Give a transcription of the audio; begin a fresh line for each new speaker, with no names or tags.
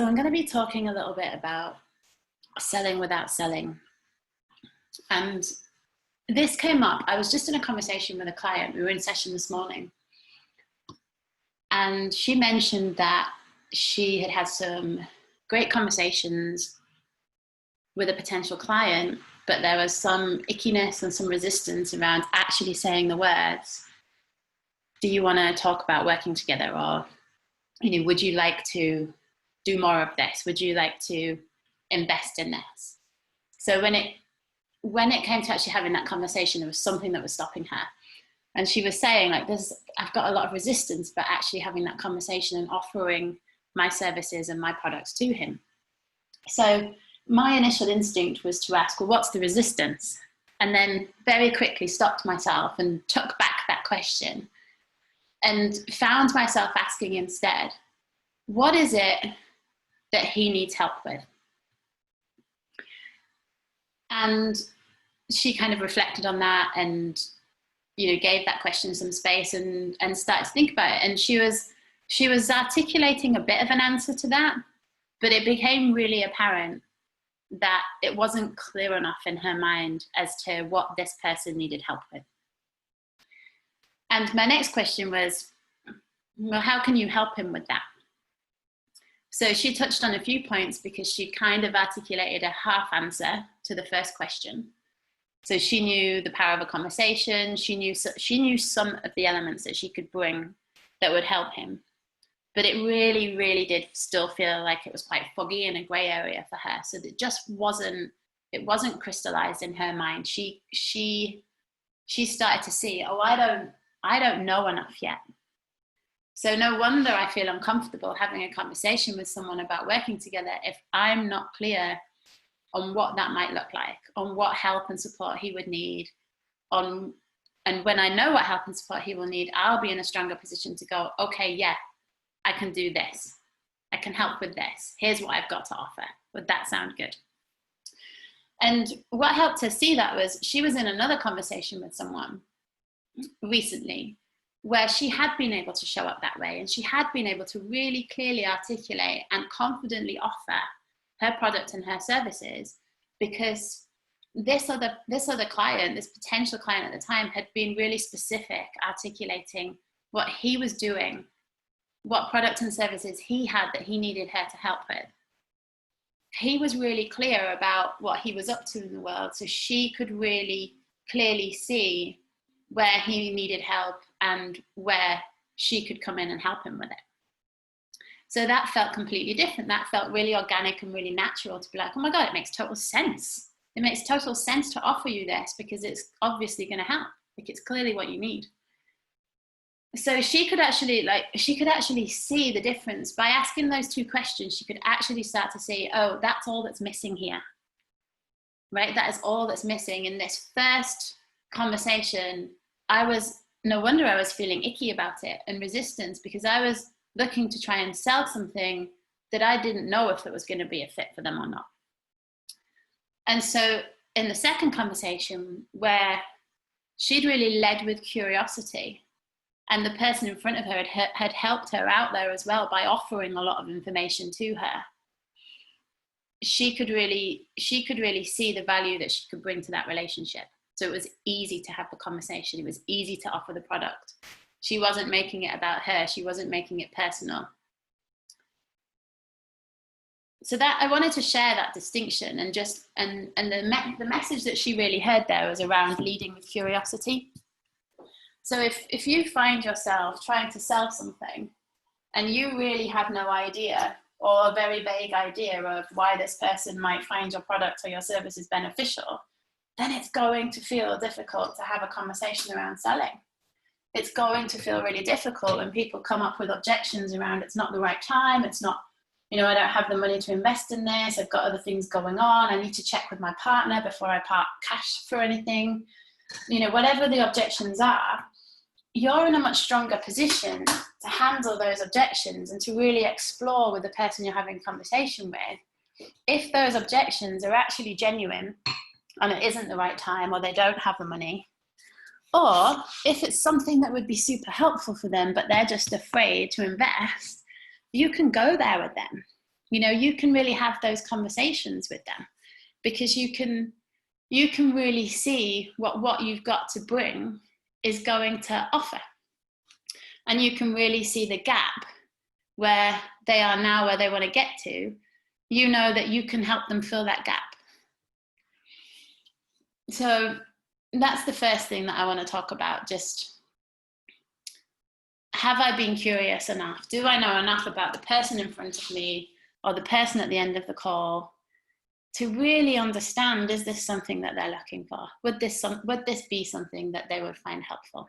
So I'm going to be talking a little bit about selling without selling. And this came up, I was just in a conversation with a client. We were in session this morning. And she mentioned that she had had some great conversations with a potential client, but there was some ickiness and some resistance around actually saying the words, do you want to talk about working together? Or, would you like to do more of this? Would you like to invest in this? So when it came to actually having that conversation, there was something that was stopping her. And she was saying, I've got a lot of resistance, but actually having that conversation and offering my services and my products to him. So my initial instinct was to ask, well, what's the resistance? And then very quickly stopped myself and took back that question and found myself asking instead, what is it that he needs help with? And she kind of reflected on that and, gave that question some space and started to think about it. And she was articulating a bit of an answer to that, but it became really apparent that it wasn't clear enough in her mind as to what this person needed help with. And my next question was, well, how can you help him with that? So she touched on a few points because she kind of articulated a half answer to the first question. So she knew the power of a conversation. She knew some of the elements that she could bring that would help him. But it really, really did still feel like it was quite foggy in a grey area for her. So it wasn't crystallized in her mind. She started to see, I don't know enough yet. So no wonder I feel uncomfortable having a conversation with someone about working together if I'm not clear on what that might look like, on what help and support he would need, and when I know what help and support he will need, I'll be in a stronger position to go, okay, yeah, I can do this. I can help with this. Here's what I've got to offer. Would that sound good? And what helped her see that was she was in another conversation with someone recently where she had been able to show up that way, and she had been able to really clearly articulate and confidently offer her product and her services, because this other client, this potential client at the time, had been really specific, articulating what he was doing, what products and services he had that he needed her to help with. He was really clear about what he was up to in the world, so she could really clearly see where he needed help and where she could come in and help him with it. So that felt completely different. That felt really organic and really natural to be like, oh my God, it makes total sense. It makes total sense to offer you this because it's obviously going to help. It's clearly what you need. So she could actually see the difference by asking those two questions. She could actually start to see, oh, that's all that's missing here, right? That is all that's missing in this first conversation. No wonder I was feeling icky about it and resistance, because I was looking to try and sell something that I didn't know if it was going to be a fit for them or not. And so in the second conversation, where she'd really led with curiosity, and the person in front of her had helped her out there as well by offering a lot of information to her, she could really see the value that she could bring to that relationship. So it was easy to have the conversation. It was easy to offer the product. She wasn't making it about her. She wasn't making it personal. So that I wanted to share that distinction, and the message that she really heard there was around leading with curiosity. So if you find yourself trying to sell something and you really have no idea, or a very vague idea of why this person might find your product or your service is beneficial, then it's going to feel difficult to have a conversation around selling. It's going to feel really difficult when people come up with objections around it's not the right time, it's not, I don't have the money to invest in this, I've got other things going on, I need to check with my partner before I part cash for anything. Whatever the objections are, you're in a much stronger position to handle those objections and to really explore with the person you're having a conversation with if those objections are actually genuine and it isn't the right time, or they don't have the money, or if it's something that would be super helpful for them but they're just afraid to invest. You can go there with them you can really have those conversations with them, because you can really see what you've got to bring is going to offer. And you can really see the gap where they are now, where they want to get to. You know that you can help them fill that gap. So that's the first thing that I want to talk about. Just, have I been curious enough? Do I know enough about the person in front of me or the person at the end of the call to really understand, is this something that they're looking for? Would this be something that they would find helpful?